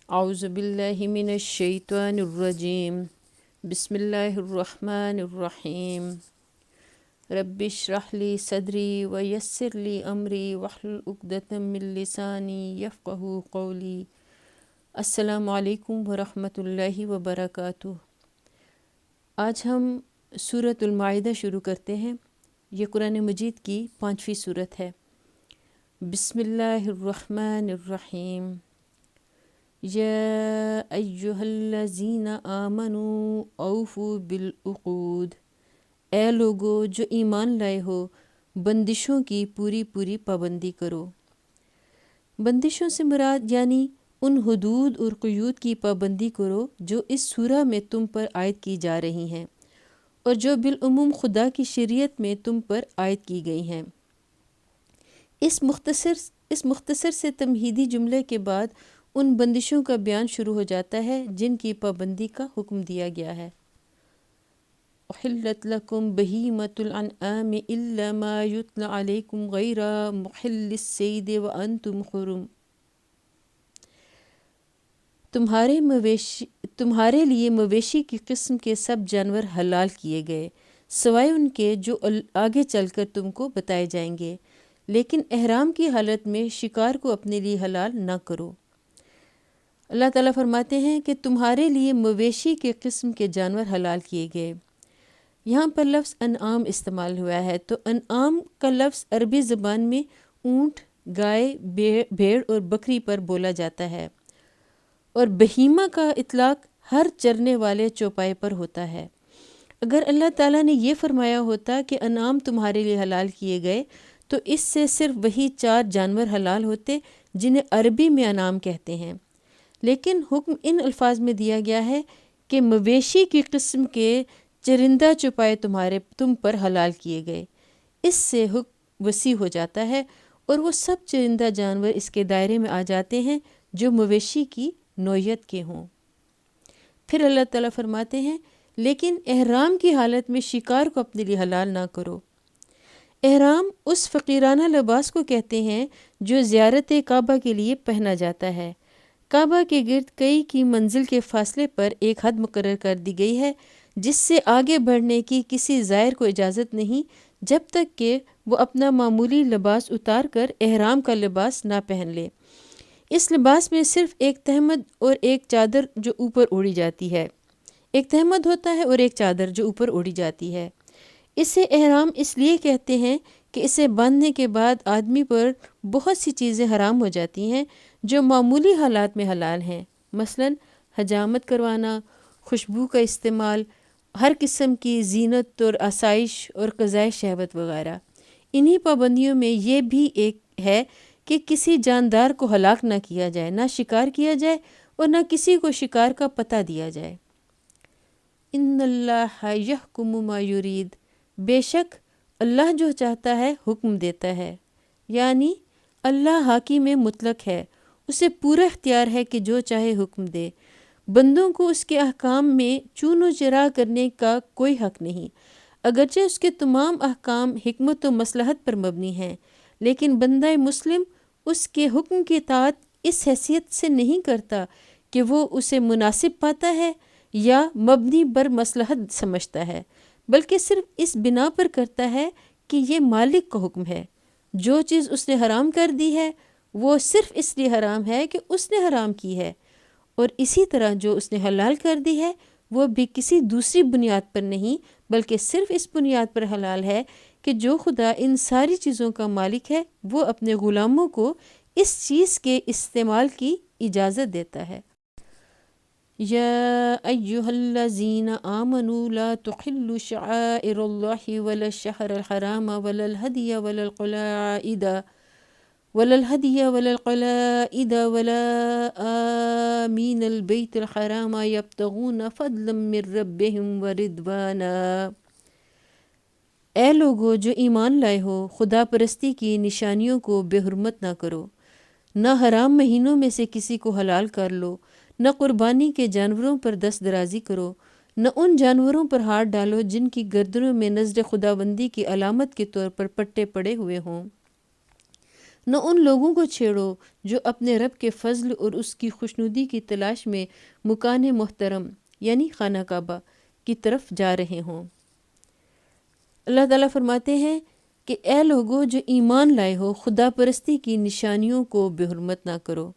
اعوذ باللہ من الشیطان الرجیم بسم اللہ الرحمن الرحیم رب اشرح لی صدری ویسر لی امری واحلل عقدۃ من لسانی یفقہوا قولی۔ السلام علیکم ورحمۃ اللہ وبرکاتہ۔ آج ہم سورۃ المائدہ شروع کرتے ہیں۔ یہ قرآن مجید کی 5ویں سورت ہے۔ بسم اللہ الرحمن الرحیم۔ یا ایہا الذین آمنوا اوفوا بالعقود، اے لوگو جو ایمان لائے ہو بندشوں کی پوری پوری پابندی کرو۔ بندشوں سے مراد یعنی ان حدود اور قیود کی پابندی کرو جو اس سورہ میں تم پر عائد کی جا رہی ہیں اور جو بالعموم خدا کی شریعت میں تم پر عائد کی گئی ہیں۔ اس مختصر سے تمہیدی جملے کے بعد ان بندشوں کا بیان شروع ہو جاتا ہے جن کی پابندی کا حکم دیا گیا ہے۔ احلت لکم بہیمۃ الانعام الا ما یتلی علیکم غیر محل الصید وانتم حرم۔ تمہارے لیے مویشی کی قسم کے سب جانور حلال کیے گئے سوائے ان کے جو آگے چل کر تم کو بتائے جائیں گے، لیکن احرام کی حالت میں شکار کو اپنے لیے حلال نہ کرو۔ اللہ تعالیٰ فرماتے ہیں کہ تمہارے لیے مویشی کے قسم کے جانور حلال کیے گئے۔ یہاں پر لفظ انعام استعمال ہوا ہے، تو انعام کا لفظ عربی زبان میں اونٹ، گائے، بھیڑ اور بکری پر بولا جاتا ہے، اور بہیمہ کا اطلاق ہر چرنے والے چوپائے پر ہوتا ہے۔ اگر اللہ تعالیٰ نے یہ فرمایا ہوتا کہ انعام تمہارے لیے حلال کیے گئے تو اس سے صرف وہی 4 جانور حلال ہوتے جنہیں عربی میں انعام کہتے ہیں، لیکن حکم ان الفاظ میں دیا گیا ہے کہ مویشی کی قسم کے چرندہ چوپائے تم پر حلال کیے گئے۔ اس سے حکم وسیع ہو جاتا ہے اور وہ سب چرندہ جانور اس کے دائرے میں آ جاتے ہیں جو مویشی کی نوعیت کے ہوں۔ پھر اللہ تعالیٰ فرماتے ہیں لیکن احرام کی حالت میں شکار کو اپنے لیے حلال نہ کرو۔ احرام اس فقیرانہ لباس کو کہتے ہیں جو زیارت کعبہ کے لیے پہنا جاتا ہے۔ کعبہ کے گرد کئی کی منزل کے فاصلے پر ایک حد مقرر کر دی گئی ہے جس سے آگے بڑھنے کی کسی زائر کو اجازت نہیں جب تک کہ وہ اپنا معمولی لباس اتار کر احرام کا لباس نہ پہن لے۔ اس لباس میں صرف ایک تہمد اور ایک چادر جو اوپر اوڑھی جاتی ہے، ایک تہمد ہوتا ہے اور ایک چادر جو اوپر اوڑھی جاتی ہے۔ اسے احرام اس لیے کہتے ہیں کہ اسے باندھنے کے بعد آدمی پر بہت سی چیزیں حرام ہو جاتی ہیں جو معمولی حالات میں حلال ہیں، مثلا حجامت کروانا، خوشبو کا استعمال، ہر قسم کی زینت اور آسائش اور قضائے شہوت وغیرہ۔ انہی پابندیوں میں یہ بھی ایک ہے کہ کسی جاندار کو ہلاک نہ کیا جائے، نہ شکار کیا جائے اور نہ کسی کو شکار کا پتہ دیا جائے۔ ان اللہ یحکم ما یرید، بے شک اللہ جو چاہتا ہے حکم دیتا ہے، یعنی اللہ حاکم مطلق ہے، اسے پورا اختیار ہے کہ جو چاہے حکم دے۔ بندوں کو اس کے احکام میں چون و چرا کرنے کا کوئی حق نہیں، اگرچہ اس کے تمام احکام حکمت و مصلحت پر مبنی ہیں، لیکن بندہ مسلم اس کے حکم کی اطاعت اس حیثیت سے نہیں کرتا کہ وہ اسے مناسب پاتا ہے یا مبنی بر مصلحت سمجھتا ہے، بلکہ صرف اس بنا پر کرتا ہے کہ یہ مالک کا حکم ہے۔ جو چیز اس نے حرام کر دی ہے وہ صرف اس لیے حرام ہے کہ اس نے حرام کی ہے، اور اسی طرح جو اس نے حلال کر دی ہے وہ بھی کسی دوسری بنیاد پر نہیں بلکہ صرف اس بنیاد پر حلال ہے کہ جو خدا ان ساری چیزوں کا مالک ہے وہ اپنے غلاموں کو اس چیز کے استعمال کی اجازت دیتا ہے۔ یا ایہا الذین آمنوا لا تحلوا شعائر اللہ ولا الشہر الحرام ولا الہدی ولا القلائد ولا آمین البیت الحرام یبتغون فضلا من ربہم ورضوانا۔ اے لوگو جو ایمان لائے ہو خدا پرستی کی نشانیوں کو بے حرمت نہ کرو، نہ حرام مہینوں میں سے کسی کو حلال کر لو، نہ قربانی کے جانوروں پر دست درازی کرو، نہ ان جانوروں پر ہاتھ ڈالو جن کی گردنوں میں نظر خداوندی کی علامت کے طور پر پٹے پڑے ہوئے ہوں، نہ ان لوگوں کو چھیڑو جو اپنے رب کے فضل اور اس کی خوشنودی کی تلاش میں مکان محترم یعنی خانہ کعبہ کی طرف جا رہے ہوں۔ اللہ تعالیٰ فرماتے ہیں کہ اے لوگو جو ایمان لائے ہو، خدا پرستی کی نشانیوں کو بے حرمت نہ کرو۔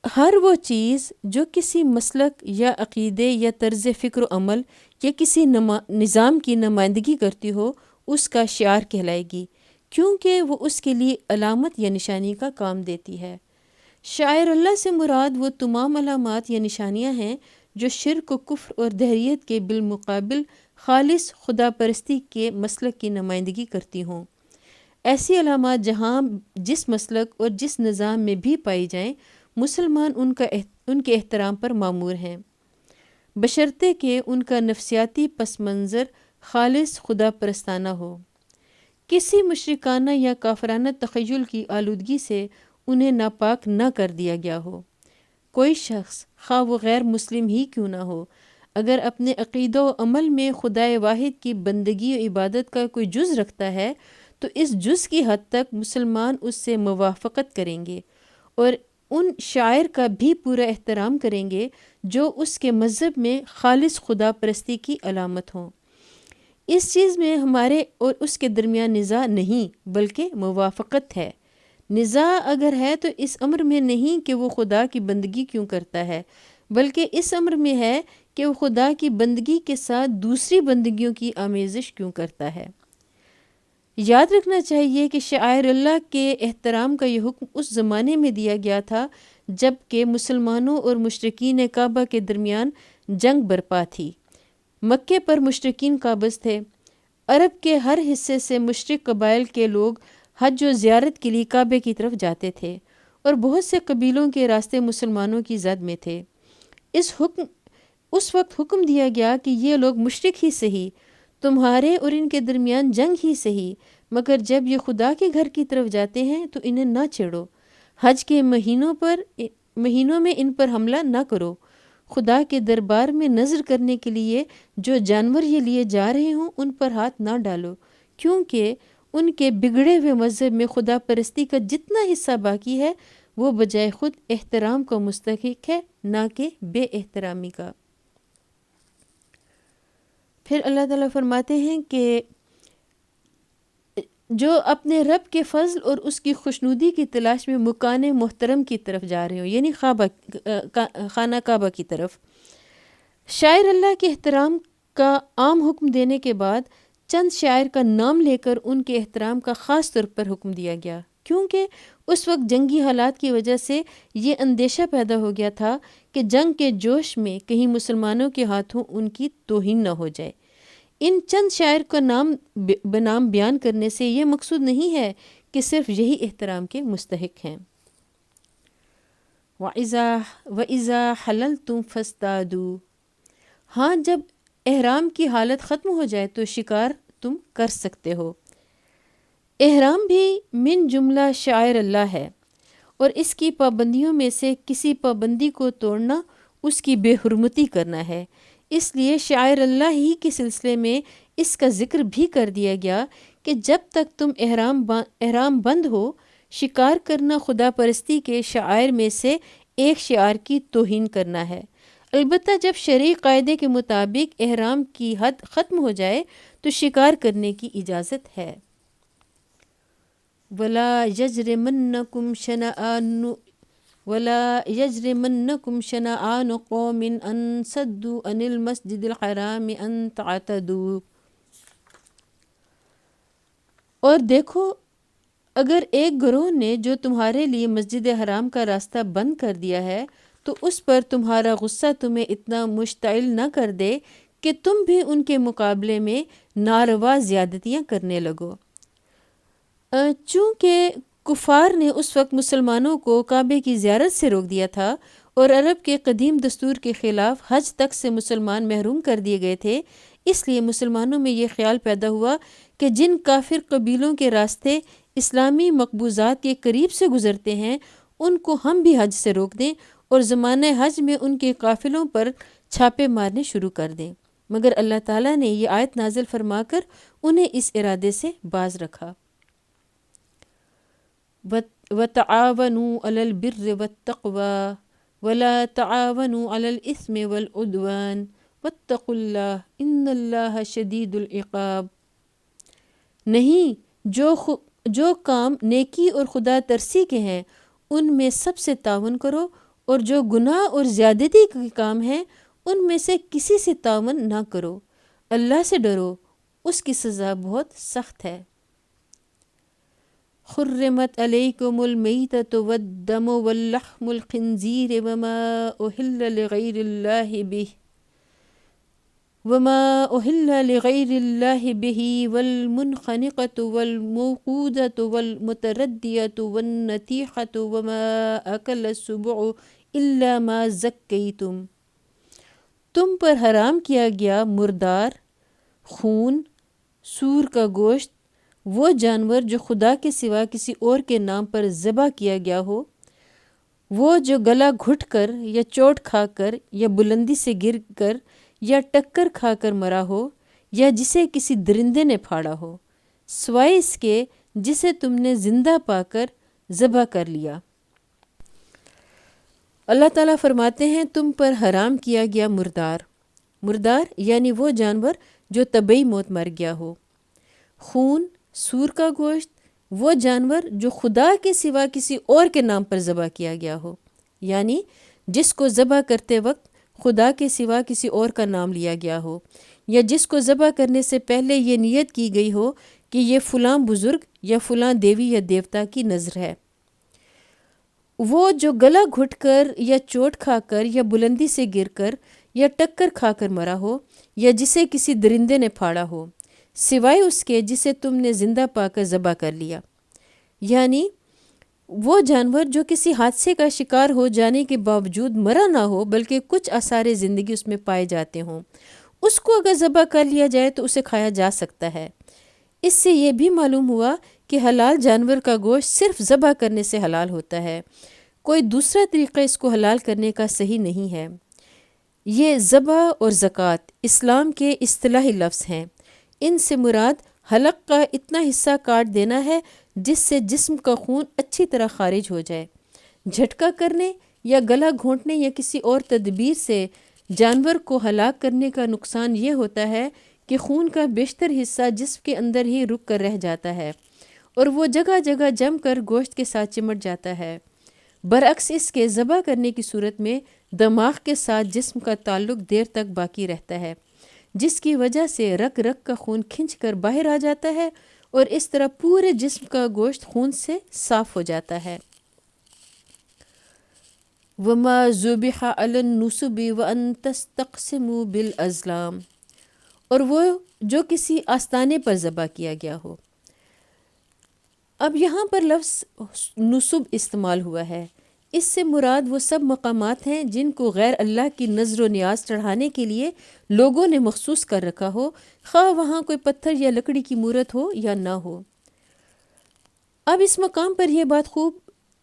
ہر وہ چیز جو کسی مسلک یا عقیدے یا طرز فکر و عمل یا کسی نظام کی نمائندگی کرتی ہو اس کا شعار کہلائے گی، کیونکہ وہ اس کے لیے علامت یا نشانی کا کام دیتی ہے۔ شاعر اللہ سے مراد وہ تمام علامات یا نشانیاں ہیں جو شرک و کفر اور دہریت کے بالمقابل خالص خدا پرستی کے مسلک کی نمائندگی کرتی ہوں۔ ایسی علامات جہاں جس مسلک اور جس نظام میں بھی پائی جائیں، مسلمان ان کے احترام پر مامور ہیں، بشرطے کہ ان کا نفسیاتی پس منظر خالص خدا پرستانہ ہو، کسی مشرکانہ یا کافرانہ تخیل کی آلودگی سے انہیں ناپاک نہ کر دیا گیا ہو۔ کوئی شخص خواہ وہ غیر مسلم ہی کیوں نہ ہو، اگر اپنے عقیدہ و عمل میں خدائے واحد کی بندگی و عبادت کا کوئی جز رکھتا ہے تو اس جز کی حد تک مسلمان اس سے موافقت کریں گے اور ان شاعر کا بھی پورا احترام کریں گے جو اس کے مذہب میں خالص خدا پرستی کی علامت ہوں۔ اس چیز میں ہمارے اور اس کے درمیان نزاع نہیں بلکہ موافقت ہے۔ نزاع اگر ہے تو اس امر میں نہیں کہ وہ خدا کی بندگی کیوں کرتا ہے، بلکہ اس امر میں ہے کہ وہ خدا کی بندگی کے ساتھ دوسری بندگیوں کی آمیزش کیوں کرتا ہے۔ یاد رکھنا چاہیے کہ شعائر اللہ کے احترام کا یہ حکم اس زمانے میں دیا گیا تھا جب کہ مسلمانوں اور مشرکین کعبہ کے درمیان جنگ برپا تھی۔ مکے پر مشرکین قابض تھے۔ عرب کے ہر حصے سے مشرک قبائل کے لوگ حج و زیارت کے لیے کعبے کی طرف جاتے تھے اور بہت سے قبیلوں کے راستے مسلمانوں کی زد میں تھے۔ اس وقت حکم دیا گیا کہ یہ لوگ مشرک ہی صحیح، تمہارے اور ان کے درمیان جنگ ہی صحیح، مگر جب یہ خدا کے گھر کی طرف جاتے ہیں تو انہیں نہ چھیڑو، حج کے مہینوں میں ان پر حملہ نہ کرو، خدا کے دربار میں نذر کرنے کے لیے جو جانور یہ لیے جا رہے ہوں ان پر ہاتھ نہ ڈالو، کیونکہ ان کے بگڑے ہوئے مذہب میں خدا پرستی کا جتنا حصہ باقی ہے وہ بجائے خود احترام کا مستحق ہے، نہ کہ بے احترامی کا۔ پھر اللہ تعالیٰ فرماتے ہیں کہ جو اپنے رب کے فضل اور اس کی خوشنودی کی تلاش میں مکان محترم کی طرف جا رہے ہوں، یعنی خانہ کعبہ کی طرف۔ شاعر اللہ کے احترام کا عام حکم دینے کے بعد چند شاعر کا نام لے کر ان کے احترام کا خاص طور پر حکم دیا گیا، کیونکہ اس وقت جنگی حالات کی وجہ سے یہ اندیشہ پیدا ہو گیا تھا کہ جنگ کے جوش میں کہیں مسلمانوں کے ہاتھوں ان کی توہین نہ ہو جائے۔ ان چند شاعر کا نام بنام بیان کرنے سے یہ مقصود نہیں ہے کہ صرف یہی احترام کے مستحق ہیں۔ وَإِذَا حَلَلْتُمْ فَاصْطَادُوا، ہاں جب احرام کی حالت ختم ہو جائے تو شکار تم کر سکتے ہو۔ احرام بھی من جملہ شعائر اللہ ہے اور اس کی پابندیوں میں سے کسی پابندی کو توڑنا اس کی بے حرمتی کرنا ہے، اس لیے شعائر اللہ ہی کے سلسلے میں اس کا ذکر بھی کر دیا گیا کہ جب تک تم احرام بند ہو، شکار کرنا خدا پرستی کے شعائر میں سے ایک شعار کی توہین کرنا ہے۔ البتہ جب شرعی قاعدے کے مطابق احرام کی حد ختم ہو جائے تو شکار کرنے کی اجازت ہے۔ وَلَا يَجْرِمَنَّكُمْ شَنَآنُ قَوْمٍ أَن صَدُّوا عَنِ الْمَسْجِدِ الْحَرَامِ أَن تَعْتَدُوا، اور دیکھو اگر ایک گروہ نے جو تمہارے لیے مسجد حرام کا راستہ بند کر دیا ہے تو اس پر تمہارا غصہ تمہیں اتنا مشتعل نہ کر دے کہ تم بھی ان کے مقابلے میں ناروا زیادتیاں کرنے لگو۔ چونکہ کفار نے اس وقت مسلمانوں کو کعبے کی زیارت سے روک دیا تھا اور عرب کے قدیم دستور کے خلاف حج تک سے مسلمان محروم کر دیے گئے تھے، اس لیے مسلمانوں میں یہ خیال پیدا ہوا کہ جن کافر قبیلوں کے راستے اسلامی مقبوضات کے قریب سے گزرتے ہیں ان کو ہم بھی حج سے روک دیں اور زمانہ حج میں ان کے قافلوں پر چھاپے مارنے شروع کر دیں، مگر اللہ تعالیٰ نے یہ آیت نازل فرما کر انہیں اس ارادے سے باز رکھا۔ وَتَعَاوَنُوا عَلَى الْبِرِّ وَالتَّقْوَى وَلَا تَعَاوَنُوا عَلَى الْإِثْمِ وَالْعُدْوَانِ وَاتَّقُوا اللَّهَ إِنَّ اللَّهَ شَدِيدُ الْعِقَابِ۔ نہیں، جو کام نیکی اور خدا ترسی کے ہیں ان میں سب سے تعاون کرو، اور جو گناہ اور زیادتی کے کام ہیں ان میں سے کسی سے تعاون نہ کرو۔ اللہ سے ڈرو، اس کی سزا بہت سخت ہے۔ حرمت علیکم المیتۃ والدم واللحم الخنزیر وما أهل لغیر اللہ به والمنخنقۃ والموقوذۃ والمتردیۃ والنطیحۃ وما أکل السبع الا ما ذکیتم۔ تم پر حرام کیا گیا مردار، خون، سور کا گوشت، وہ جانور جو خدا کے سوا کسی اور کے نام پر ذبح کیا گیا ہو، وہ جو گلا گھٹ کر یا چوٹ کھا کر یا بلندی سے گر کر یا ٹکر کھا کر مرا ہو، یا جسے کسی درندے نے پھاڑا ہو، سوائے اس کے جسے تم نے زندہ پا کر ذبح کر لیا۔ اللہ تعالیٰ فرماتے ہیں تم پر حرام کیا گیا مردار یعنی وہ جانور جو طبعی موت مر گیا ہو، خون، سور کا گوشت، وہ جانور جو خدا کے سوا کسی اور کے نام پر ذبح کیا گیا ہو، یعنی جس کو ذبح کرتے وقت خدا کے سوا کسی اور کا نام لیا گیا ہو، یا جس کو ذبح کرنے سے پہلے یہ نیت کی گئی ہو کہ یہ فلاں بزرگ یا فلاں دیوی یا دیوتا کی نذر ہے۔ وہ جو گلا گھٹ کر یا چوٹ کھا کر یا بلندی سے گر کر یا ٹکر کھا کر مرا ہو، یا جسے کسی درندے نے پھاڑا ہو، سوائے اس کے جسے تم نے زندہ پا کر ذبح کر لیا، یعنی وہ جانور جو کسی حادثے کا شکار ہو جانے کے باوجود مرا نہ ہو بلکہ کچھ آثار زندگی اس میں پائے جاتے ہوں، اس کو اگر ذبح کر لیا جائے تو اسے کھایا جا سکتا ہے۔ اس سے یہ بھی معلوم ہوا کہ حلال جانور کا گوشت صرف ذبح کرنے سے حلال ہوتا ہے، کوئی دوسرا طریقہ اس کو حلال کرنے کا صحیح نہیں ہے۔ یہ ذبح اور زکوٰۃ اسلام کے اصطلاحی لفظ ہیں، ان سے مراد حلق کا اتنا حصہ کاٹ دینا ہے جس سے جسم کا خون اچھی طرح خارج ہو جائے۔ جھٹکا کرنے یا گلا گھونٹنے یا کسی اور تدبیر سے جانور کو ہلاک کرنے کا نقصان یہ ہوتا ہے کہ خون کا بیشتر حصہ جسم کے اندر ہی رک کر رہ جاتا ہے اور وہ جگہ جگہ جم کر گوشت کے ساتھ چمٹ جاتا ہے۔ برعکس اس کے ذبح کرنے کی صورت میں دماغ کے ساتھ جسم کا تعلق دیر تک باقی رہتا ہے، جس کی وجہ سے رگ رگ کا خون کھنچ کر باہر آ جاتا ہے اور اس طرح پورے جسم کا گوشت خون سے صاف ہو جاتا ہے۔ وما ذبح علی النصب وان تستقسموا بالازلام، اور وہ جو کسی آستانے پر ذبح کیا گیا ہو۔ اب یہاں پر لفظ نصب استعمال ہوا ہے، اس سے مراد وہ سب مقامات ہیں جن کو غیر اللہ کی نذر و نیاز چڑھانے کے لیے لوگوں نے مخصوص کر رکھا ہو، خواہ وہاں کوئی پتھر یا لکڑی کی مورت ہو یا نہ ہو۔ اب اس مقام پر یہ بات خوب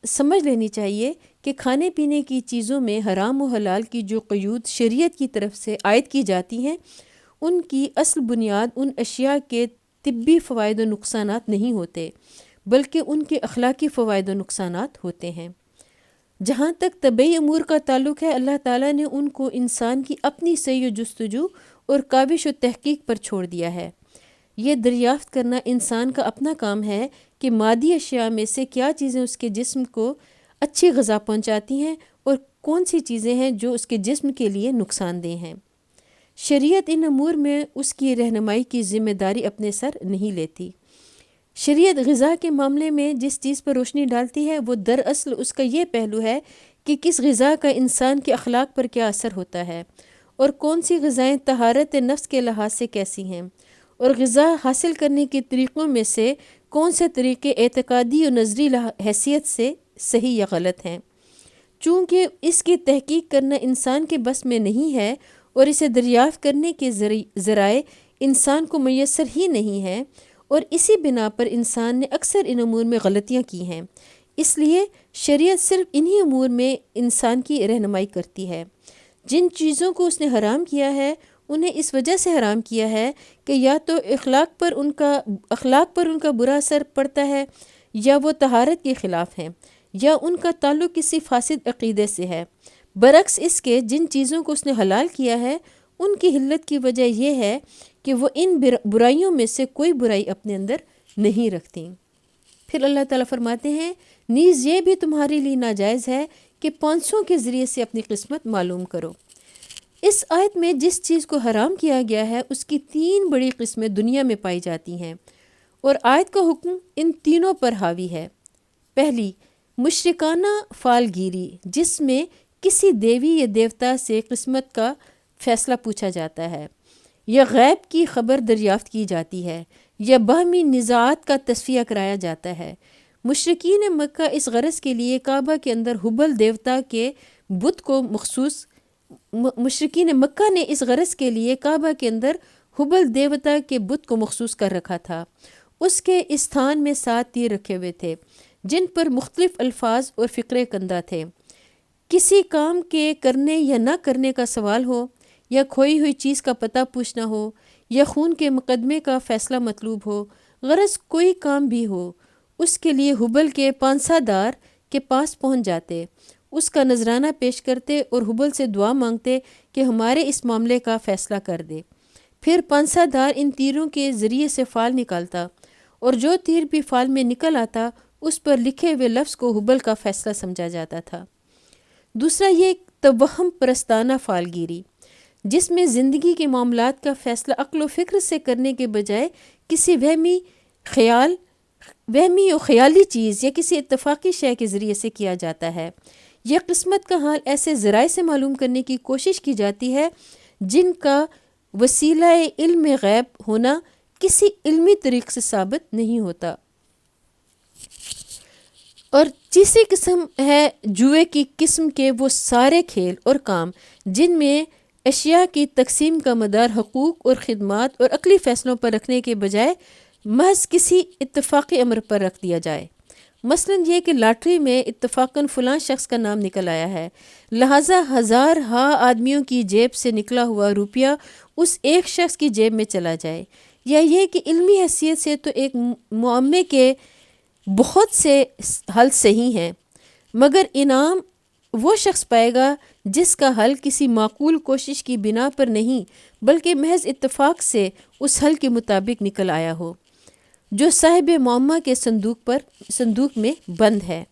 سمجھ لینی چاہیے کہ کھانے پینے کی چیزوں میں حرام و حلال کی جو قیود شریعت کی طرف سے عائد کی جاتی ہیں، ان کی اصل بنیاد ان اشیاء کے طبی فوائد و نقصانات نہیں ہوتے بلکہ ان کے اخلاقی فوائد و نقصانات ہوتے ہیں۔ جہاں تک طبعی امور کا تعلق ہے، اللہ تعالیٰ نے ان کو انسان کی اپنی سعی و جستجو اور کاوش و تحقیق پر چھوڑ دیا ہے۔ یہ دریافت کرنا انسان کا اپنا کام ہے کہ مادی اشیاء میں سے کیا چیزیں اس کے جسم کو اچھی غذا پہنچاتی ہیں اور کون سی چیزیں ہیں جو اس کے جسم کے لیے نقصان دہ ہیں۔ شریعت ان امور میں اس کی رہنمائی کی ذمہ داری اپنے سر نہیں لیتی۔ شریعت غذا کے معاملے میں جس چیز پر روشنی ڈالتی ہے وہ دراصل اس کا یہ پہلو ہے کہ کس غذا کا انسان کے اخلاق پر کیا اثر ہوتا ہے اور کون سی غذائیں طہارت نفس کے لحاظ سے کیسی ہیں، اور غذا حاصل کرنے کے طریقوں میں سے کون سے طریقے اعتقادی و نظری حیثیت سے صحیح یا غلط ہیں۔ چونکہ اس کی تحقیق کرنا انسان کے بس میں نہیں ہے اور اسے دریافت کرنے کے ذرائع انسان کو میسر ہی نہیں ہے، اور اسی بنا پر انسان نے اکثر ان امور میں غلطیاں کی ہیں، اس لیے شریعت صرف انہی امور میں انسان کی رہنمائی کرتی ہے۔ جن چیزوں کو اس نے حرام کیا ہے انہیں اس وجہ سے حرام کیا ہے کہ یا تو اخلاق پر ان کا برا اثر پڑتا ہے، یا وہ طہارت کے خلاف ہیں یا ان کا تعلق کسی فاسد عقیدے سے ہے، برعکس اس کے جن چیزوں کو اس نے حلال کیا ہے ان کی حلت کی وجہ یہ ہے کہ وہ ان برائیوں میں سے کوئی برائی اپنے اندر نہیں رکھتی۔ پھر اللہ تعالیٰ فرماتے ہیں نیز یہ بھی تمہارے لیے ناجائز ہے کہ پانسوں کے ذریعے سے اپنی قسمت معلوم کرو۔ اس آیت میں جس چیز کو حرام کیا گیا ہے اس کی 3 بڑی قسمیں دنیا میں پائی جاتی ہیں، اور آیت کا حکم ان تینوں پر حاوی ہے۔ پہلی، مشرکانہ فال گیری، جس میں کسی دیوی یا دیوتا سے قسمت کا فیصلہ پوچھا جاتا ہے، یا غیب کی خبر دریافت کی جاتی ہے، یا باہمی نزاعات کا تصفیہ کرایا جاتا ہے۔ مشرکین مکہ اس غرض کے لیے کعبہ کے اندر ہبل دیوتا کے بت کو مشرکین مکہ نے اس غرض کے لیے کعبہ کے اندر ہبل دیوتا کے بت کو مخصوص کر رکھا تھا۔ اس کے استھان میں 7 تیر رکھے ہوئے تھے جن پر مختلف الفاظ اور فقرے کندہ تھے۔ کسی کام کے کرنے یا نہ کرنے کا سوال ہو، یا کھوئی ہوئی چیز کا پتہ پوچھنا ہو، یا خون کے مقدمے کا فیصلہ مطلوب ہو، غرض کوئی کام بھی ہو، اس کے لیے ہبل کے پانسہ دار کے پاس پہنچ جاتے، اس کا نذرانہ پیش کرتے اور ہبل سے دعا مانگتے کہ ہمارے اس معاملے کا فیصلہ کر دے۔ پھر پانسہ دار ان تیروں کے ذریعے سے فال نکالتا، اور جو تیر بھی فال میں نکل آتا اس پر لکھے ہوئے لفظ کو ہبل کا فیصلہ سمجھا جاتا تھا۔ دوسرا یہ توہم پرستانہ فال گیری، جس میں زندگی کے معاملات کا فیصلہ عقل و فکر سے کرنے کے بجائے کسی وہمی و خیالی چیز یا کسی اتفاقی شے کے ذریعے سے کیا جاتا ہے۔ یہ قسمت کا حال ایسے ذرائع سے معلوم کرنے کی کوشش کی جاتی ہے جن کا وسیلہ علم غیب ہونا کسی علمی طریق سے ثابت نہیں ہوتا۔ اور تیسری قسم ہے جوئے کی قسم کے وہ سارے کھیل اور کام جن میں اشیاء کی تقسیم کا مدار حقوق اور خدمات اور عقلی فیصلوں پر رکھنے کے بجائے محض کسی اتفاقی امر پر رکھ دیا جائے۔ مثلاً یہ کہ لاٹری میں اتفاقاً فلاں شخص کا نام نکل آیا ہے، لہٰذا 1000 آدمیوں کی جیب سے نکلا ہوا روپیہ اس ایک شخص کی جیب میں چلا جائے، یا یہ کہ علمی حیثیت سے تو ایک معامے کے بہت سے حل صحیح ہیں، مگر انعام وہ شخص پائے گا جس کا حل کسی معقول کوشش کی بنا پر نہیں بلکہ محض اتفاق سے اس حل کے مطابق نکل آیا ہو جو صاحب معمہ کے صندوق میں بند ہے۔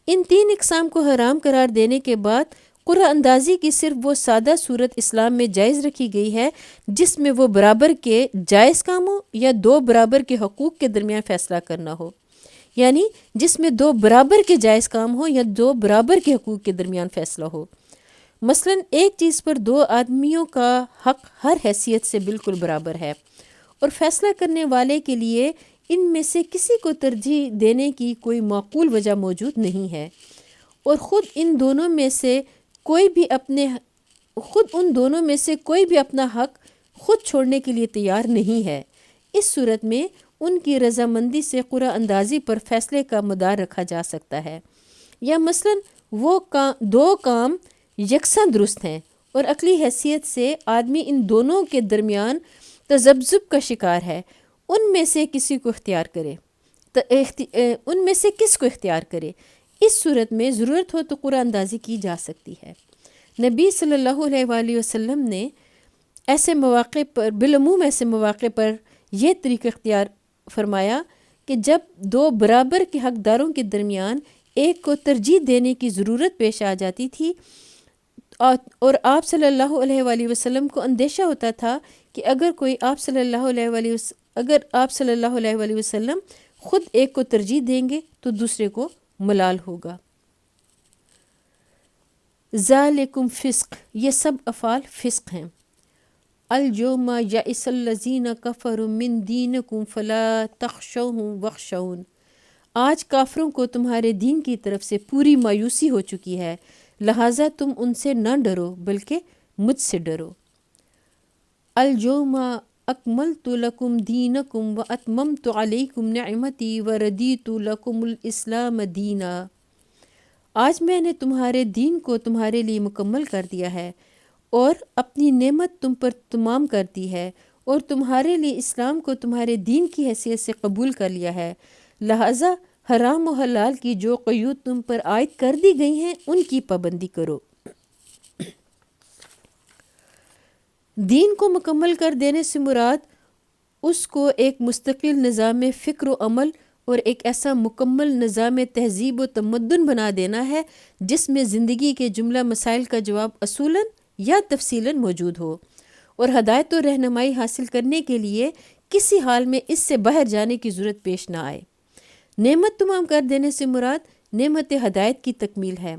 ان 3 اقسام کو حرام قرار دینے کے بعد قرعہ اندازی کی صرف وہ سادہ صورت اسلام میں جائز رکھی گئی ہے جس میں وہ برابر کے جائز کاموں یا 2 برابر کے حقوق کے درمیان فیصلہ کرنا ہو، یعنی جس میں 2 برابر کے جائز کام ہو یا 2 برابر کے حقوق کے درمیان فیصلہ ہو۔ مثلاً ایک چیز پر 2 آدمیوں کا حق ہر حیثیت سے بالکل برابر ہے، اور فیصلہ کرنے والے کے لیے ان میں سے کسی کو ترجیح دینے کی کوئی معقول وجہ موجود نہیں ہے، اور خود ان دونوں میں سے کوئی بھی اپنا حق خود چھوڑنے کے لیے تیار نہیں ہے۔ اس صورت میں ان کی رضامندی سے قرعہ اندازی پر فیصلے کا مدار رکھا جا سکتا ہے، یا مثلاً وہ 2 کام یکساں درست ہیں اور عقلی حیثیت سے آدمی ان دونوں کے درمیان تذبذب کا شکار ہے، ان میں سے کس کو اختیار کرے۔ اس صورت میں ضرورت ہو تو قرعہ اندازی کی جا سکتی ہے۔ نبی صلی اللہ علیہ وآلہ وسلم نے بالعموم ایسے مواقع پر یہ طریقہ اختیار فرمایا کہ جب 2 برابر کے حقداروں کے درمیان ایک کو ترجیح دینے کی ضرورت پیش آ جاتی تھی اور آپ صلی اللہ علیہ وآلہ وسلم کو اندیشہ ہوتا تھا کہ اگر آپ صلی اللہ علیہ وآلہ وسلم خود ایک کو ترجیح دیں گے تو دوسرے کو ملال ہوگا۔ ذالکم فسق، یہ سب افعال فسق ہیں۔ اليوم یئس الذین کفروا من دینکم فلا تخشوهم واخشون، آج کافروں کو تمہارے دین کی طرف سے پوری مایوسی ہو چکی ہے، لہٰذا تم ان سے نہ ڈرو بلکہ مجھ سے ڈرو۔ اليوم اکملت لکم دینکم واتممت علیکم نعمتی وردیت لکم الاسلام دینا، آج میں نے تمہارے دین کو تمہارے لیے مکمل کر دیا ہے اور اپنی نعمت تم پر تمام کر دی ہے، اور تمہارے لیے اسلام کو تمہارے دین کی حیثیت سے قبول کر لیا ہے، لہٰذا حرام و حلال کی جو قیود تم پر عائد کر دی گئی ہیں ان کی پابندی کرو۔ دین کو مکمل کر دینے سے مراد اس کو ایک مستقل نظام فکر و عمل اور ایک ایسا مکمل نظام تہذیب و تمدن بنا دینا ہے جس میں زندگی کے جملہ مسائل کا جواب اصولاً یا تفصیلاً موجود ہو، اور ہدایت و رہنمائی حاصل کرنے کے لیے کسی حال میں اس سے باہر جانے کی ضرورت پیش نہ آئے۔ نعمت تمام کر دینے سے مراد نعمت ہدایت کی تکمیل ہے،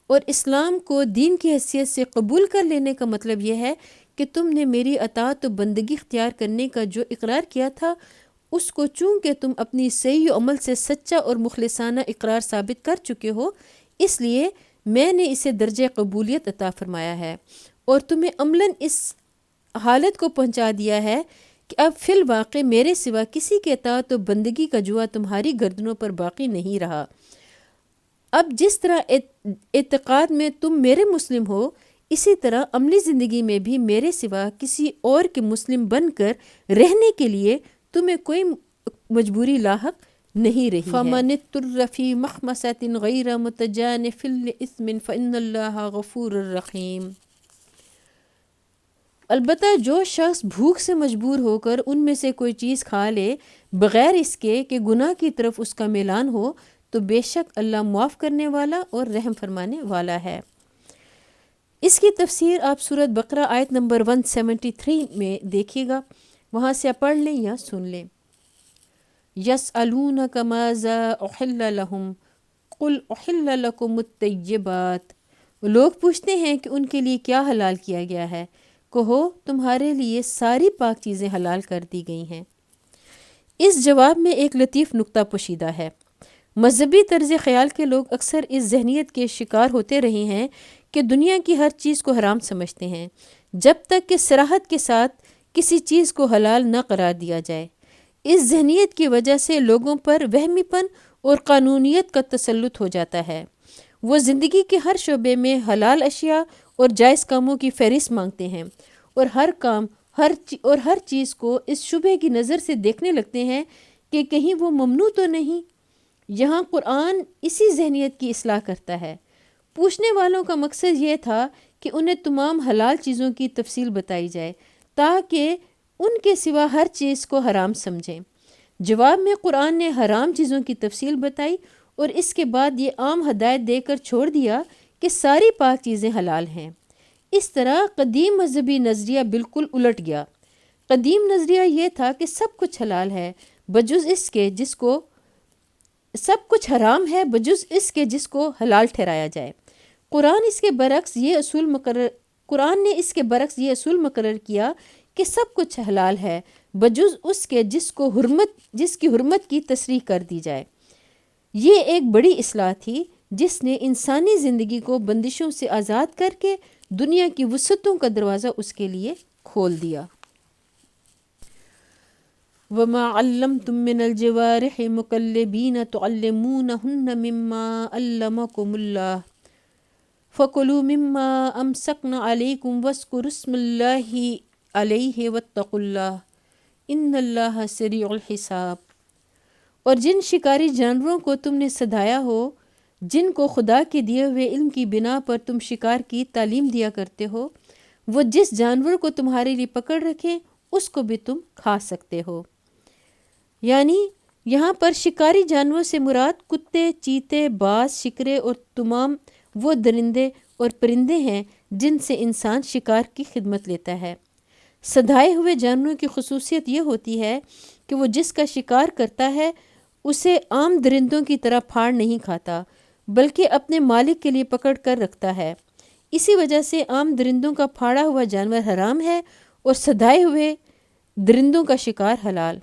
اور اسلام کو دین کی حیثیت سے قبول کر لینے کا مطلب یہ ہے کہ تم نے میری اطاعت و بندگی اختیار کرنے کا جو اقرار کیا تھا اس کو چونکہ تم اپنی صحیح و عمل سے سچا اور مخلصانہ اقرار ثابت کر چکے ہو، اس لیے میں نے اسے درجہ قبولیت عطا فرمایا ہے اور تمہیں عملاً اس حالت کو پہنچا دیا ہے کہ اب فی الواقع میرے سوا کسی کے اطاعت و بندگی کا جوا تمہاری گردنوں پر باقی نہیں رہا۔ اب جس طرح اعتقاد میں تم میرے مسلم ہو، اسی طرح عملی زندگی میں بھی میرے سوا کسی اور کے مسلم بن کر رہنے کے لیے تمہیں کوئی مجبوری لاحق نہیں رہی ہے۔ فَمَنِ اضْطُرَّ فِي مَخْمَصَةٍ غَيْرَ مُتَجَانِفٍ لِإِثْمٍ فَإِنَّ اللَّهَ غَفُورٌ رَحِيمٌ۔ البتہ جو شخص بھوک سے مجبور ہو کر ان میں سے کوئی چیز کھا لے بغیر اس کے کہ گناہ کی طرف اس کا میلان ہو، تو بے شک اللہ معاف کرنے والا اور رحم فرمانے والا ہے۔ اس کی تفسیر آپ سورۃ بقرہ آیت نمبر 173 میں دیکھیے گا، وہاں سے پڑھ لیں یا سن لیں۔ یسألونک ماذا احل لہم قل احل لکم الطیبات، لوگ پوچھتے ہیں کہ ان کے لیے کیا حلال کیا گیا ہے، کہو تمہارے لیے ساری پاک چیزیں حلال کر دی گئی ہیں۔ اس جواب میں ایک لطیف نکتہ پوشیدہ ہے۔ مذہبی طرز خیال کے لوگ اکثر اس ذہنیت کے شکار ہوتے رہے ہیں کہ دنیا کی ہر چیز کو حرام سمجھتے ہیں جب تک کہ صراحت کے ساتھ کسی چیز کو حلال نہ قرار دیا جائے۔ اس ذہنیت کی وجہ سے لوگوں پر وہمی پن اور قانونیت کا تسلط ہو جاتا ہے۔ وہ زندگی کے ہر شعبے میں حلال اشیاء اور جائز کاموں کی فہرست مانگتے ہیں، اور ہر کام اور ہر چیز کو اس شبہ کی نظر سے دیکھنے لگتے ہیں کہ کہیں وہ ممنوع تو نہیں۔ یہاں قرآن اسی ذہنیت کی اصلاح کرتا ہے۔ پوچھنے والوں کا مقصد یہ تھا کہ انہیں تمام حلال چیزوں کی تفصیل بتائی جائے تاکہ ان کے سوا ہر چیز کو حرام سمجھیں۔ جواب میں قرآن نے حرام چیزوں کی تفصیل بتائی اور اس کے بعد یہ عام ہدایت دے کر چھوڑ دیا کہ ساری پاک چیزیں حلال ہیں۔ اس طرح قدیم مذہبی نظریہ بالکل الٹ گیا۔ قدیم نظریہ یہ تھا کہ سب کچھ حلال ہے بجز اس کے جس کو سب کچھ حرام ہے بجز اس کے جس کو حلال ٹھہرایا جائے۔ قرآن نے اس کے برعکس یہ اصول مقرر کیا کہ سب کچھ حلال ہے بجز اس کے جس کی حرمت کی تصریح کر دی جائے۔ یہ ایک بڑی اصلاح تھی جس نے انسانی زندگی کو بندشوں سے آزاد کر کے دنیا کی وسعتوں کا دروازہ اس کے لیے کھول دیا۔ وَمَا عَلَّمْتُم مِّنَ الْجَوَارِحِ مُكَلِّبِينَ تُعَلِّمُونَهُنَّ مِمَّا عَلَّمَكُمُ اللَّهُ فَكُلُوا مِمَّا أَمْسَكْنَ عَلَيْكُمْ وَاذْكُرُوا اسْمَ اللَّهِ عَلَيْهِ وَاتَّقُوا اللَّهَ إِنَّ اللَّهَ سَرِيعُ الْحِسَابِ۔ اور جن شکاری جانوروں کو تم نے سدھایا ہو، جن کو خدا کے دیے ہوئے علم کی بنا پر تم شکار کی تعلیم دیا کرتے ہو، وہ جس جانور کو تمہارے لیے پکڑ رکھیں اس کو بھی تم کھا سکتے ہو۔ یعنی یہاں پر شکاری جانوروں سے مراد کتے، چیتے، باز، شکرے اور تمام وہ درندے اور پرندے ہیں جن سے انسان شکار کی خدمت لیتا ہے۔ سدھائے ہوئے جانوروں کی خصوصیت یہ ہوتی ہے کہ وہ جس کا شکار کرتا ہے اسے عام درندوں کی طرح پھاڑ نہیں کھاتا بلکہ اپنے مالک کے لیے پکڑ کر رکھتا ہے۔ اسی وجہ سے عام درندوں کا پھاڑا ہوا جانور حرام ہے اور سدھائے ہوئے درندوں کا شکار حلال۔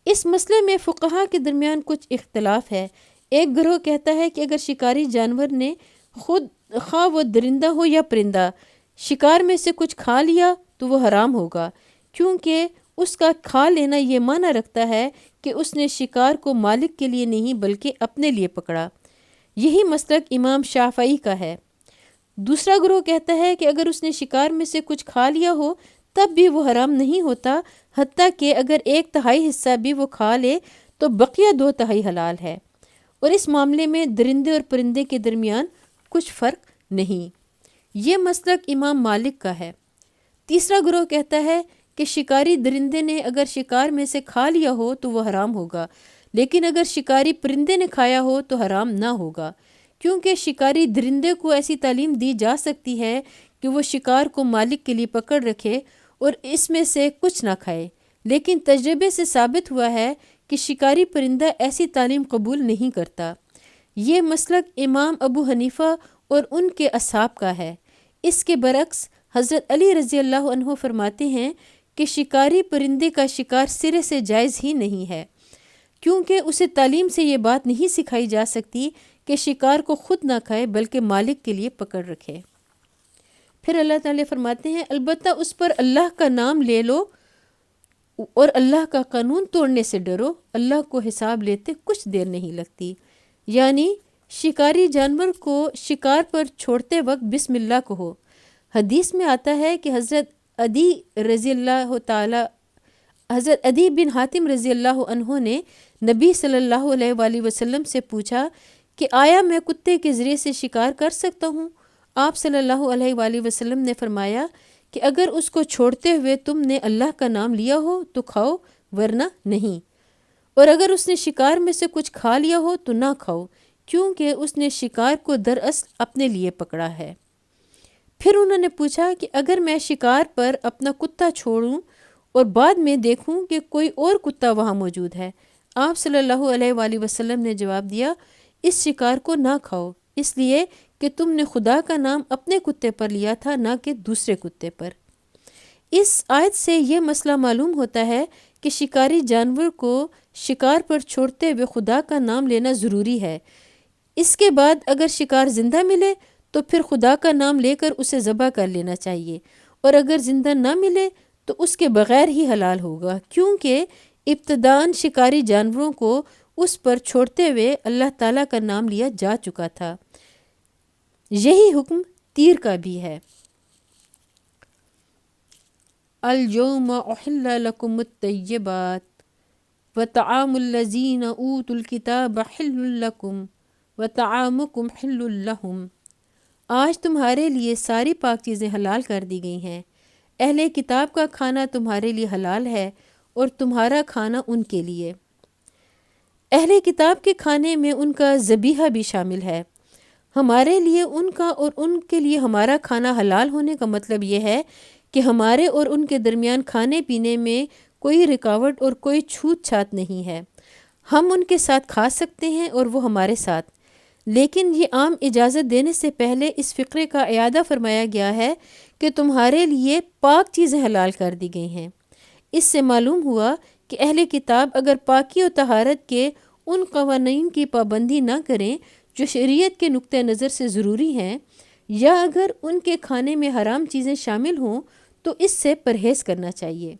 اس مسئلے میں فقہا کے درمیان کچھ اختلاف ہے۔ ایک گروہ کہتا ہے کہ اگر شکاری جانور نے خواہ وہ درندہ ہو یا پرندہ شکار میں سے کچھ کھا لیا تو وہ حرام ہوگا، کیونکہ اس کا کھا لینا یہ معنی رکھتا ہے کہ اس نے شکار کو مالک کے لیے نہیں بلکہ اپنے لیے پکڑا۔ یہی مسلک امام شافعی کا ہے۔ دوسرا گروہ کہتا ہے کہ اگر اس نے شکار میں سے کچھ کھا لیا ہو تب بھی وہ حرام نہیں ہوتا، حتیٰ کہ اگر 1/3 حصہ بھی وہ کھا لے تو بقیہ 2/3 حلال ہے، اور اس معاملے میں درندے اور پرندے کے درمیان کچھ فرق نہیں۔ یہ مسلک امام مالک کا ہے۔ تیسرا گروہ کہتا ہے کہ شکاری درندے نے اگر شکار میں سے کھا لیا ہو تو وہ حرام ہوگا، لیکن اگر شکاری پرندے نے کھایا ہو تو حرام نہ ہوگا، کیونکہ شکاری درندے کو ایسی تعلیم دی جا سکتی ہے کہ وہ شکار کو مالک کے لیے پکڑ رکھے اور اس میں سے کچھ نہ کھائے، لیکن تجربے سے ثابت ہوا ہے کہ شکاری پرندہ ایسی تعلیم قبول نہیں کرتا۔ یہ مسلک امام ابو حنیفہ اور ان کے اصحاب کا ہے۔ اس کے برعکس حضرت علی رضی اللہ عنہ فرماتے ہیں کہ شکاری پرندے کا شکار سرے سے جائز ہی نہیں ہے، کیونکہ اسے تعلیم سے یہ بات نہیں سکھائی جا سکتی کہ شکار کو خود نہ کھائے بلکہ مالک کے لیے پکڑ رکھے۔ پھر اللہ تعالیٰ فرماتے ہیں البتہ اس پر اللہ کا نام لے لو اور اللہ کا قانون توڑنے سے ڈرو، اللہ کو حساب لیتے کچھ دیر نہیں لگتی۔ یعنی شکاری جانور کو شکار پر چھوڑتے وقت بسم اللہ کہو۔ حدیث میں آتا ہے کہ حضرت عدی بن حاتم رضی اللہ عنہ نے نبی صلی اللہ علیہ وآلہ وسلم سے پوچھا کہ آیا میں کتے کے ذریعے سے شکار کر سکتا ہوں؟ آپ صلی اللہ علیہ وآلہ وسلم نے فرمایا کہ اگر اس کو چھوڑتے ہوئے تم نے اللہ کا نام لیا ہو تو کھاؤ، ورنہ نہیں، اور اگر اس نے شکار میں سے کچھ کھا لیا ہو تو نہ کھاؤ، کیونکہ اس نے شکار کو دراصل اپنے لیے پکڑا ہے۔ پھر انہوں نے پوچھا کہ اگر میں شکار پر اپنا کتا چھوڑوں اور بعد میں دیکھوں کہ کوئی اور کتا وہاں موجود ہے؟ آپ صلی اللہ علیہ وآلہ وسلم نے جواب دیا اس شکار کو نہ کھاؤ، اس لیے کہ تم نے خدا کا نام اپنے کتے پر لیا تھا نہ کہ دوسرے کتے پر۔ اس آیت سے یہ مسئلہ معلوم ہوتا ہے کہ شکاری جانور کو شکار پر چھوڑتے ہوئے خدا کا نام لینا ضروری ہے۔ اس کے بعد اگر شکار زندہ ملے تو پھر خدا کا نام لے کر اسے ذبح کر لینا چاہیے، اور اگر زندہ نہ ملے تو اس کے بغیر ہی حلال ہوگا، کیونکہ ابتداً شکاری جانوروں کو اس پر چھوڑتے ہوئے اللہ تعالیٰ کا نام لیا جا چکا تھا۔ یہی حکم تیر کا بھی ہے۔ اليوم احل لکم الطیبات وطعام الذین اوتوا الکتاب حل لکم وطعامکم حل لہم۔ آج تمہارے لیے ساری پاک چیزیں حلال کر دی گئی ہیں، اہل کتاب کا کھانا تمہارے لیے حلال ہے اور تمہارا کھانا ان کے لیے۔ اہل کتاب کے کھانے میں ان کا ذبیحہ بھی شامل ہے۔ ہمارے لیے ان کا اور ان کے لیے ہمارا کھانا حلال ہونے کا مطلب یہ ہے کہ ہمارے اور ان کے درمیان کھانے پینے میں کوئی رکاوٹ اور کوئی چھوت چھات نہیں ہے۔ ہم ان کے ساتھ کھا سکتے ہیں اور وہ ہمارے ساتھ، لیکن یہ عام اجازت دینے سے پہلے اس فقرے کا اعادہ فرمایا گیا ہے کہ تمہارے لیے پاک چیزیں حلال کر دی گئی ہیں۔ اس سے معلوم ہوا کہ اہل کتاب اگر پاکی و طہارت کے ان قوانین کی پابندی نہ کریں جو شریعت کے نقطہ نظر سے ضروری ہیں، یا اگر ان کے کھانے میں حرام چیزیں شامل ہوں تو اس سے پرہیز کرنا چاہیے۔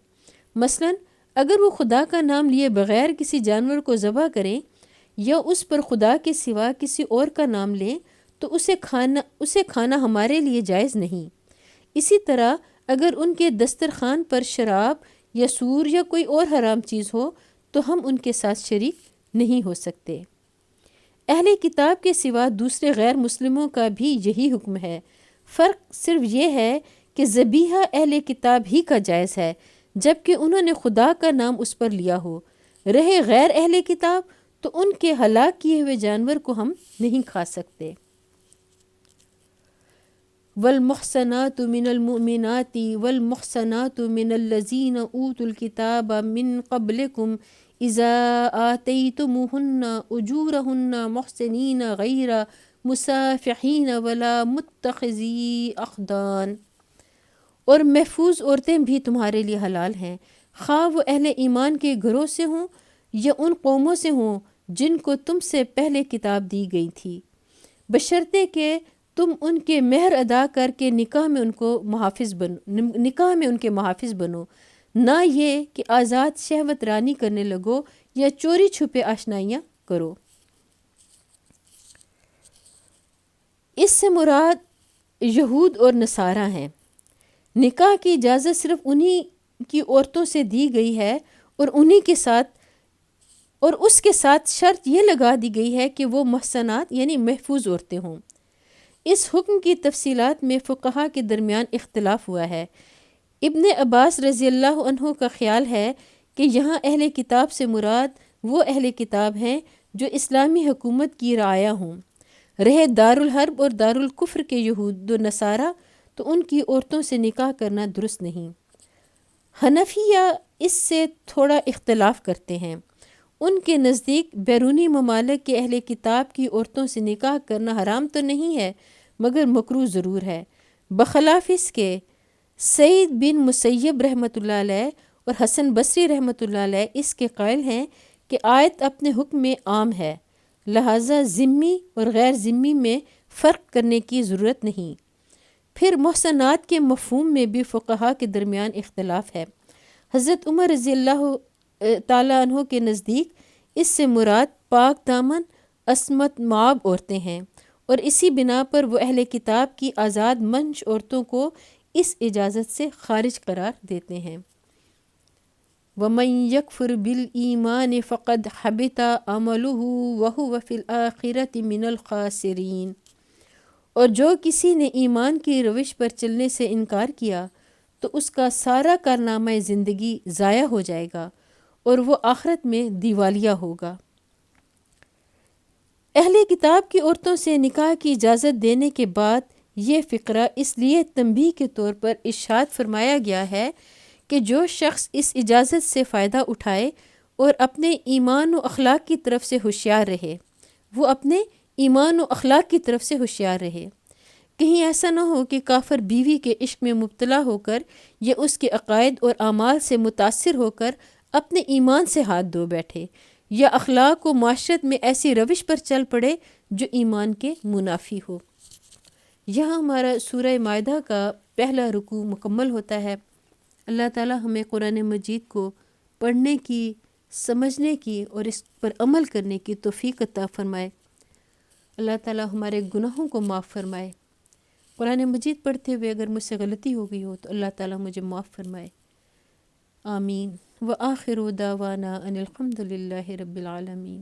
مثلا اگر وہ خدا کا نام لیے بغیر کسی جانور کو ذبح کریں یا اس پر خدا کے سوا کسی اور کا نام لیں تو اسے کھانا ہمارے لیے جائز نہیں۔ اسی طرح اگر ان کے دسترخوان پر شراب یا سور یا کوئی اور حرام چیز ہو تو ہم ان کے ساتھ شریک نہیں ہو سکتے۔ اہل کتاب کے سوا دوسرے غیر مسلموں کا بھی یہی حکم ہے۔ فرق صرف یہ ہے کہ ذبیحہ اہل کتاب ہی کا جائز ہے جبکہ انہوں نے خدا کا نام اس پر لیا ہو۔ رہے غیر اہل کتاب تو ان کے ہلاک کیے ہوئے جانور کو ہم نہیں کھا سکتے۔ والمحصنات من المؤمنات والمحصنات من الذین اوتوا الکتاب من قبلکم اذا آتیتموہن اجورہن محسنین غیر مسافحین ولا متخذی اخدان۔ اور محفوظ عورتیں بھی تمہارے لیے حلال ہیں، خواہ وہ اہل ایمان کے گھروں سے ہوں یا ان قوموں سے ہوں جن کو تم سے پہلے کتاب دی گئی تھی، بشرطے کہ تم ان کے مہر ادا کر کے نکاح میں ان کے محافظ بنو، نہ یہ کہ آزاد شہوت رانی کرنے لگو یا چوری چھپے آشنائیاں کرو۔ اس سے مراد یہود اور نصارہ ہیں۔ نکاح کی اجازت صرف انہی کی عورتوں سے دی گئی ہے اور انہی کے ساتھ اور اس کے ساتھ شرط یہ لگا دی گئی ہے کہ وہ محصنات یعنی محفوظ عورتیں ہوں۔ اس حکم کی تفصیلات میں فقہا کے درمیان اختلاف ہوا ہے۔ ابن عباس رضی اللہ عنہ کا خیال ہے کہ یہاں اہل کتاب سے مراد وہ اہل کتاب ہیں جو اسلامی حکومت کی رعایا ہوں۔ رہے دارالحرب اور دارالکفر کے یہود و نصارہ تو ان کی عورتوں سے نکاح کرنا درست نہیں۔ حنفیہ اس سے تھوڑا اختلاف کرتے ہیں۔ ان کے نزدیک بیرونی ممالک کے اہل کتاب کی عورتوں سے نکاح کرنا حرام تو نہیں ہے مگر مکروہ ضرور ہے، بخلاف اس کے سعید بن مسیب رحمۃ اللہ علیہ اور حسن بصری رحمۃ اللہ علیہ اس کے قائل ہیں کہ آیت اپنے حکم میں عام ہے، لہٰذا ذمی اور غیر ذمی میں فرق کرنے کی ضرورت نہیں۔ پھر محصنات کے مفہوم میں بھی فقہا کے درمیان اختلاف ہے۔ حضرت عمر رضی اللہ تعالیٰ عنہ کے نزدیک اس سے مراد پاک دامن عصمت مآب عورتیں ہیں، اور اسی بنا پر وہ اہل کتاب کی آزاد منش عورتوں کو اس اجازت سے خارج قرار دیتے ہیں۔ وَمَن يَكْفُرْ بِالْإِيمَانِ فَقَدْ حَبِطَ عَمَلُهُ وَهُوَ فِي الْآخِرَةِ مِنَ الْخَاسِرِينَ، اور جو کسی نے ایمان کی روش پر چلنے سے انکار کیا تو اس کا سارا کارنامہ زندگی ضائع ہو جائے گا اور وہ آخرت میں دیوالیہ ہوگا۔ اہل کتاب کی عورتوں سے نکاح کی اجازت دینے کے بعد یہ فقرہ اس لیے تنبیہ کے طور پر ارشاد فرمایا گیا ہے کہ جو شخص اس اجازت سے فائدہ اٹھائے اور اپنے ایمان و اخلاق کی طرف سے ہوشیار رہے، وہ اپنے ایمان و اخلاق کی طرف سے ہوشیار رہے۔ کہیں ایسا نہ ہو کہ کافر بیوی کے عشق میں مبتلا ہو کر یا اس کے عقائد اور اعمال سے متاثر ہو کر اپنے ایمان سے ہاتھ دھو بیٹھے، یا اخلاق و معاشرت میں ایسی روش پر چل پڑے جو ایمان کے منافی ہو۔ یہاں ہمارا سورہ مائدہ کا پہلا رکوع مکمل ہوتا ہے۔ اللہ تعالی ہمیں قرآن مجید کو پڑھنے کی، سمجھنے کی اور اس پر عمل کرنے کی توفیق عطا فرمائے۔ اللہ تعالی ہمارے گناہوں کو معاف فرمائے۔ قرآن مجید پڑھتے ہوئے اگر مجھ سے غلطی ہو گئی ہو تو اللہ تعالی مجھے معاف فرمائے۔ آمین۔ وآخر دعوانا ان الحمد للہ رب العالمین۔